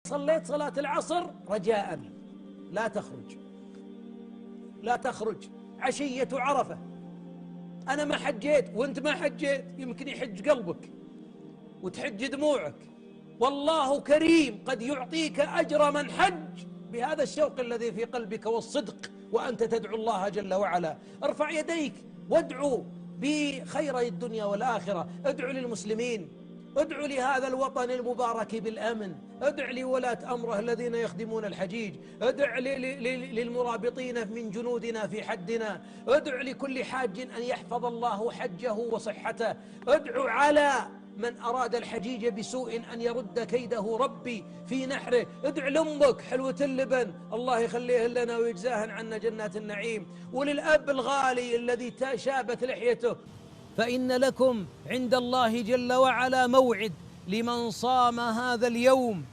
صليت صلاة العصر رجاء لا تخرج، لا تخرج. عشية عرفة أنا ما حجيت وأنت ما حجيت، يمكن يحج قلبك وتحج دموعك، والله كريم قد يعطيك أجر من حج بهذا الشوق الذي في قلبك والصدق، وأنت تدعو الله جل وعلا. ارفع يديك وادعو بخيري الدنيا والآخرة، ادعو للمسلمين، ادعو لهذا الوطن المبارك بالأمن، ادع لولاة أمره الذين يخدمون الحجيج، ادع للمرابطين من جنودنا في حدنا، ادع لكل حاج أن يحفظ الله حجه وصحته، ادعو على من أراد الحجيج بسوء أن يرد كيده ربي في نحره، ادع لأمك حلوة اللبن الله يخليه لنا ويجزاهن عنا جنات النعيم، وللأب الغالي الذي شابت لحيته. فإن لكم عند الله جل وعلا موعد لمن صام هذا اليوم